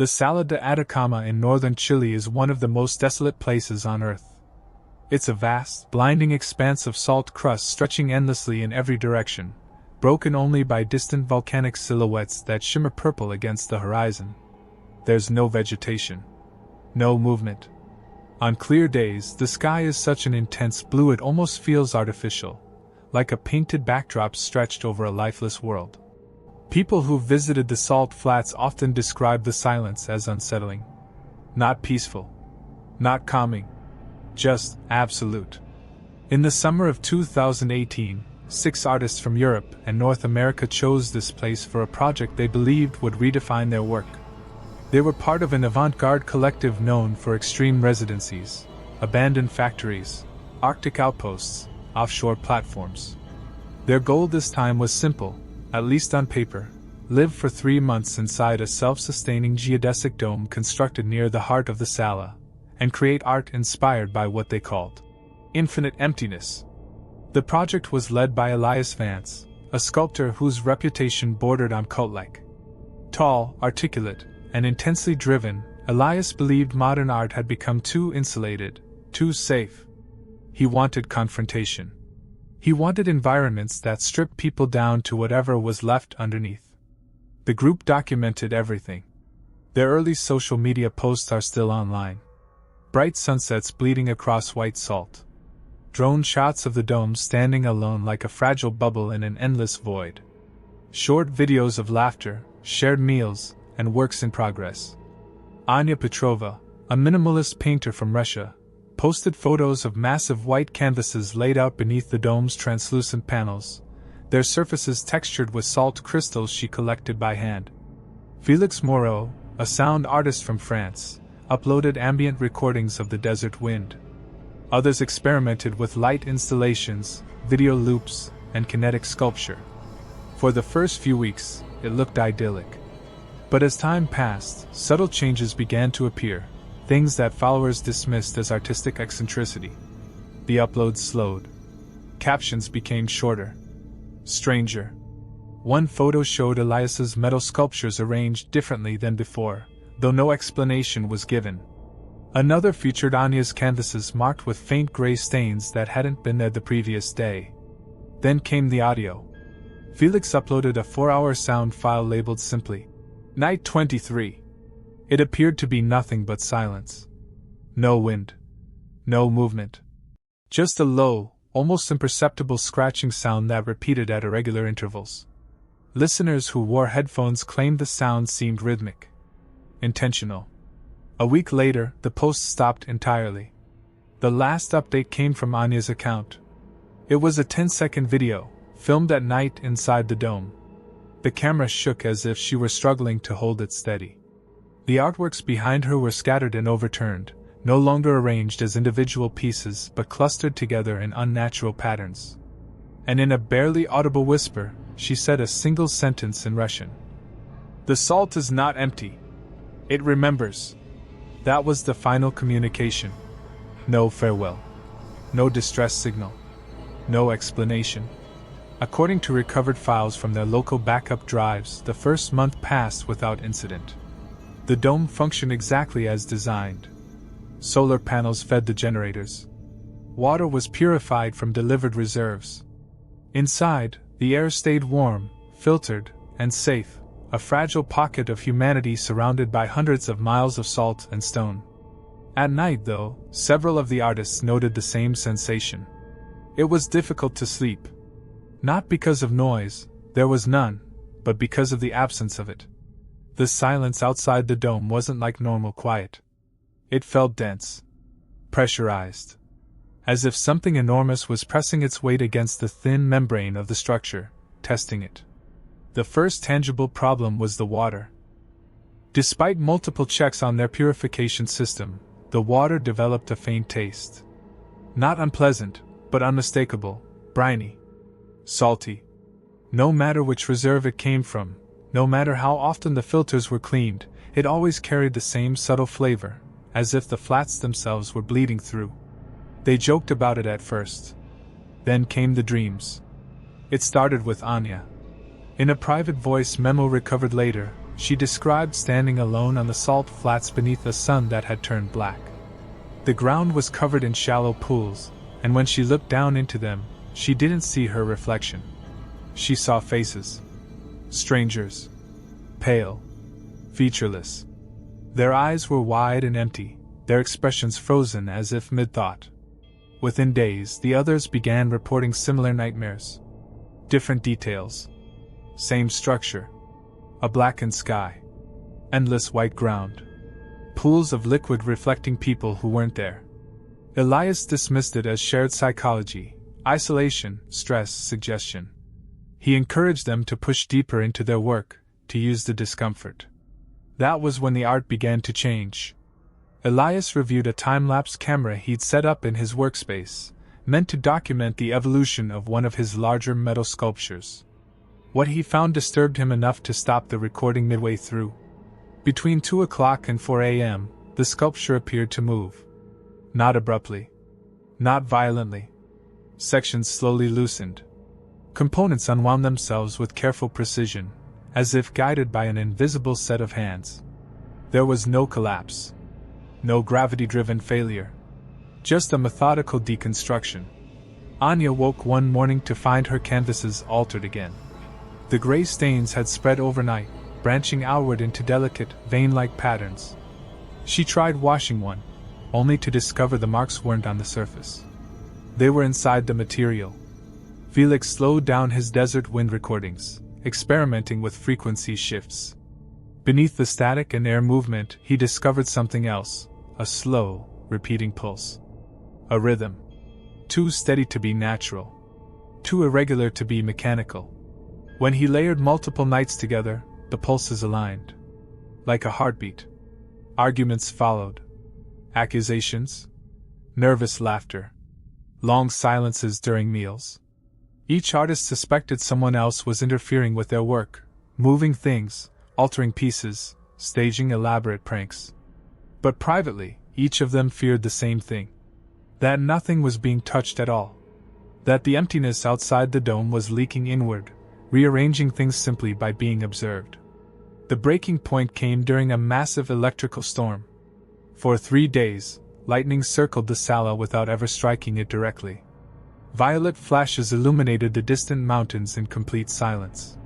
The Salar de Atacama in northern Chile is one of the most desolate places on Earth. It's a vast, blinding expanse of salt crust stretching endlessly in every direction, broken only by distant volcanic silhouettes that shimmer purple against the horizon. There's no vegetation. No movement. On clear days, the sky is such an intense blue it almost feels artificial, like a painted backdrop stretched over a lifeless world. People who've visited the salt flats often describe the silence as unsettling. Not peaceful. Not calming. Just absolute. In the summer of 2018, 6 artists from Europe and North America chose this place for a project they believed would redefine their work. They were part of an avant-garde collective known for extreme residencies, abandoned factories, Arctic outposts, offshore platforms. Their goal this time was simple, at least on paper: live for 3 months inside a self-sustaining geodesic dome constructed near the heart of the Sala, and create art inspired by what they called infinite emptiness. The project was led by Elias Vance, a sculptor whose reputation bordered on cult-like. Tall, articulate, and intensely driven, Elias believed modern art had become too insulated, too safe. He wanted confrontation. He wanted environments that stripped people down to whatever was left underneath. The group documented everything. Their early social media posts are still online. Bright sunsets bleeding across white salt. Drone shots of the dome standing alone like a fragile bubble in an endless void. Short videos of laughter, shared meals, and works in progress. Anya Petrova, a minimalist painter from Russia, posted photos of massive white canvases laid out beneath the dome's translucent panels, their surfaces textured with salt crystals she collected by hand. Felix Moreau, a sound artist from France, uploaded ambient recordings of the desert wind. Others experimented with light installations, video loops, and kinetic sculpture. For the first few weeks, it looked idyllic. But as time passed, subtle changes began to appear, things that followers dismissed as artistic eccentricity. The uploads slowed. Captions became shorter. Stranger. One photo showed Elias's metal sculptures arranged differently than before, though no explanation was given. Another featured Anya's canvases marked with faint gray stains that hadn't been there the previous day. Then came the audio. Felix uploaded a 4-hour sound file labeled simply Night 23. It appeared to be nothing but silence. No wind. No movement. Just a low, almost imperceptible scratching sound that repeated at irregular intervals. Listeners who wore headphones claimed the sound seemed rhythmic. Intentional. A week later, the post stopped entirely. The last update came from Anya's account. It was a 10-second video, filmed at night inside the dome. The camera shook as if she were struggling to hold it steady. The artworks behind her were scattered and overturned, no longer arranged as individual pieces but clustered together in unnatural patterns. And in a barely audible whisper, she said a single sentence in Russian. "The salt is not empty. It remembers." That was the final communication. No farewell. No distress signal. No explanation. According to recovered files from their local backup drives, the first month passed without incident. The dome functioned exactly as designed. Solar panels fed the generators. Water was purified from delivered reserves. Inside, the air stayed warm, filtered, and safe, a fragile pocket of humanity surrounded by hundreds of miles of salt and stone. At night, though, several of the artists noted the same sensation. It was difficult to sleep. Not because of noise, there was none, but because of the absence of it. The silence outside the dome wasn't like normal quiet. It felt dense. Pressurized. As if something enormous was pressing its weight against the thin membrane of the structure, testing it. The first tangible problem was the water. Despite multiple checks on their purification system, the water developed a faint taste. Not unpleasant, but unmistakable, briny. Salty. No matter which reserve it came from, no matter how often the filters were cleaned, it always carried the same subtle flavor, as if the flats themselves were bleeding through. They joked about it at first. Then came the dreams. It started with Anya. In a private voice memo recovered later, she described standing alone on the salt flats beneath a sun that had turned black. The ground was covered in shallow pools, and when she looked down into them, she didn't see her reflection. She saw faces. Strangers. Pale. Featureless. Their eyes were wide and empty, their expressions frozen as if mid-thought. Within days, the others began reporting similar nightmares. Different details. Same structure. A blackened sky. Endless white ground. Pools of liquid reflecting people who weren't there. Elias dismissed it as shared psychology, isolation, stress, suggestion. He encouraged them to push deeper into their work, to use the discomfort. That was when the art began to change. Elias reviewed a time-lapse camera he'd set up in his workspace, meant to document the evolution of one of his larger metal sculptures. What he found disturbed him enough to stop the recording midway through. Between 2 o'clock and 4 a.m., the sculpture appeared to move. Not abruptly. Not violently. Sections slowly loosened. Components unwound themselves with careful precision, as if guided by an invisible set of hands. There was no collapse. No gravity-driven failure. Just a methodical deconstruction. Anya woke one morning to find her canvases altered again. The gray stains had spread overnight, branching outward into delicate, vein-like patterns. She tried washing one, only to discover the marks weren't on the surface. They were inside the material. Felix slowed down his desert wind recordings, experimenting with frequency shifts. Beneath the static and air movement, he discovered something else, a slow, repeating pulse. A rhythm. Too steady to be natural. Too irregular to be mechanical. When he layered multiple nights together, the pulses aligned. Like a heartbeat. Arguments followed. Accusations. Nervous laughter. Long silences during meals. Each artist suspected someone else was interfering with their work, moving things, altering pieces, staging elaborate pranks. But privately, each of them feared the same thing. That nothing was being touched at all. That the emptiness outside the dome was leaking inward, rearranging things simply by being observed. The breaking point came during a massive electrical storm. For 3 days, lightning circled the Sala without ever striking it directly. Violet flashes illuminated the distant mountains in complete silence.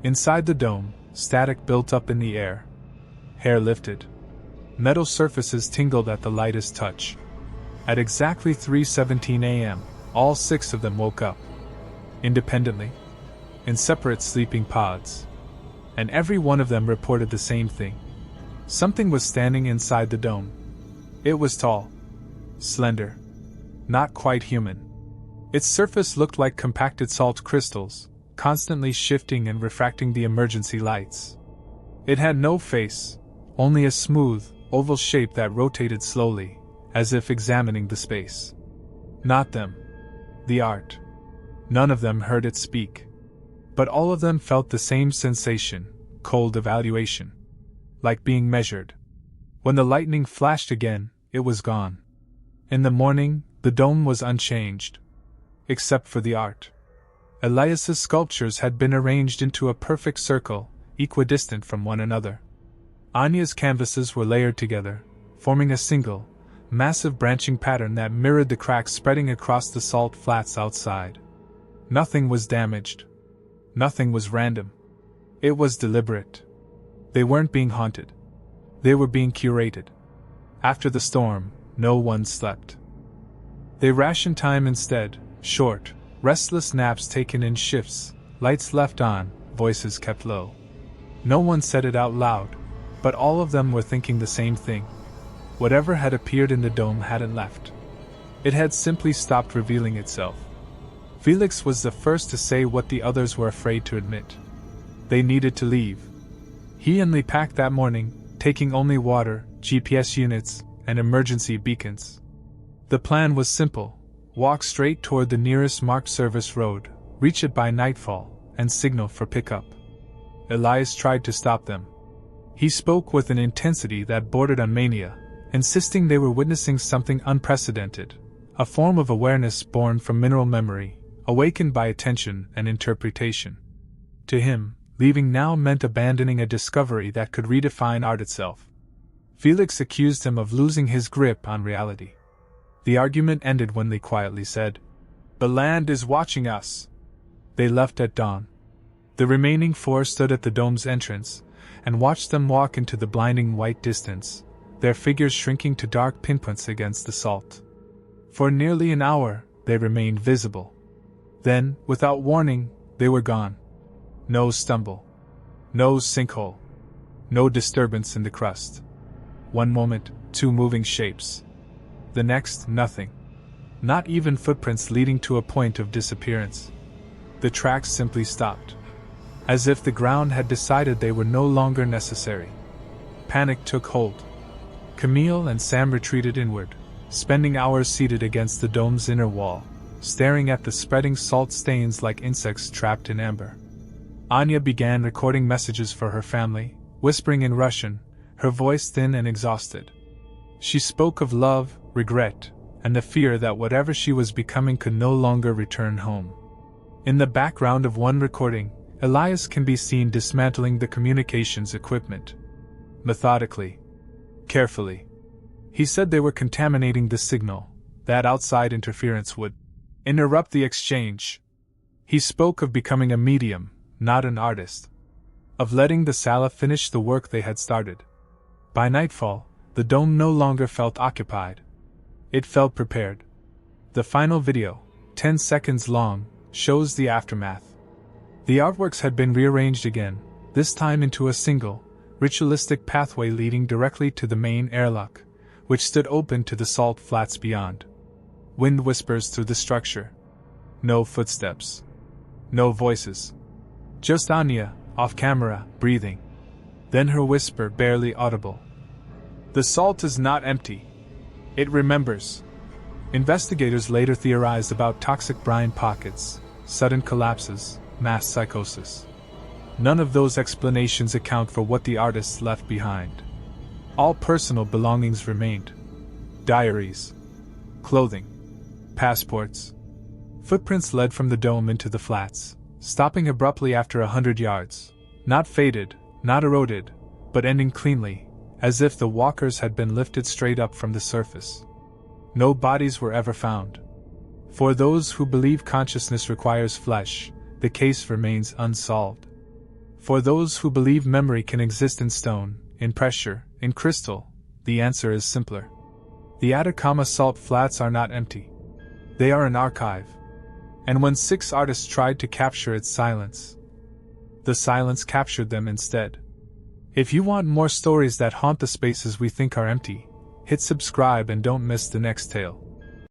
Inside the dome, static built up in the air. Hair lifted. Metal surfaces tingled at the lightest touch. At exactly 3:17 a.m., all 6 of them woke up. Independently. In separate sleeping pods. And every one of them reported the same thing. Something was standing inside the dome. It was tall. Slender. Not quite human. Its surface looked like compacted salt crystals, constantly shifting and refracting the emergency lights. It had no face, only a smooth, oval shape that rotated slowly, as if examining the space. Not them. The art. None of them heard it speak. But all of them felt the same sensation, cold evaluation. Like being measured. When the lightning flashed again, it was gone. In the morning, the dome was unchanged. Except for the art. Elias's sculptures had been arranged into a perfect circle, equidistant from one another. Anya's canvases were layered together, forming a single, massive branching pattern that mirrored the cracks spreading across the salt flats outside. Nothing was damaged. Nothing was random. It was deliberate. They weren't being haunted. They were being curated. After the storm, no one slept. They rationed time instead, short, restless naps taken in shifts, lights left on, voices kept low. No one said it out loud, but all of them were thinking the same thing. Whatever had appeared in the dome hadn't left. It had simply stopped revealing itself. Felix was the first to say what the others were afraid to admit. They needed to leave. He and Lee packed that morning, taking only water, GPS units, and emergency beacons. The plan was simple: walk straight toward the nearest marked service road, reach it by nightfall, and signal for pickup. Elias tried to stop them. He spoke with an intensity that bordered on mania, insisting they were witnessing something unprecedented, a form of awareness born from mineral memory, awakened by attention and interpretation. To him, Leaving now meant abandoning a discovery that could redefine art itself. Felix accused him of losing his grip on reality. The argument ended when they quietly said, "The land is watching us." They left at dawn. The remaining four stood at the dome's entrance and watched them walk into the blinding white distance, their figures shrinking to dark pinpoints against the salt. For nearly an hour, they remained visible. Then, without warning, they were gone. No stumble. No sinkhole. No disturbance in the crust. One moment, two moving shapes. The next, nothing. Not even footprints leading to a point of disappearance. The tracks simply stopped. As if the ground had decided they were no longer necessary. Panic took hold. Camille and Sam retreated inward, spending hours seated against the dome's inner wall, staring at the spreading salt stains like insects trapped in amber. Anya began recording messages for her family, whispering in Russian, her voice thin and exhausted. She spoke of love, regret, and the fear that whatever she was becoming could no longer return home. In the background of one recording, Elias can be seen dismantling the communications equipment. Methodically. Carefully. He said they were contaminating the signal, that outside interference would interrupt the exchange. He spoke of becoming a medium, not an artist. Of letting the Sala finish the work they had started. By nightfall, the dome no longer felt occupied. It felt prepared. The final video, 10 seconds long, shows the aftermath. The artworks had been rearranged again, this time into a single, ritualistic pathway leading directly to the main airlock, which stood open to the salt flats beyond. Wind whispers through the structure. No footsteps. No voices. Just Anya, off camera, breathing. Then her whisper, barely audible. "The salt is not empty. It remembers." Investigators later theorized about toxic brine pockets, sudden collapses, mass psychosis. None of those explanations account for what the artists left behind. All personal belongings remained. Diaries. Clothing. Passports. Footprints led from the dome into the flats, stopping abruptly after 100 yards. Not faded, not eroded, but ending cleanly, as if the walkers had been lifted straight up from the surface. No bodies were ever found. For those who believe consciousness requires flesh, the case remains unsolved. For those who believe memory can exist in stone, in pressure, in crystal, the answer is simpler. The Atacama salt flats are not empty. They are an archive. And when 6 artists tried to capture its silence, the silence captured them instead. If you want more stories that haunt the spaces we think are empty, hit subscribe and don't miss the next tale.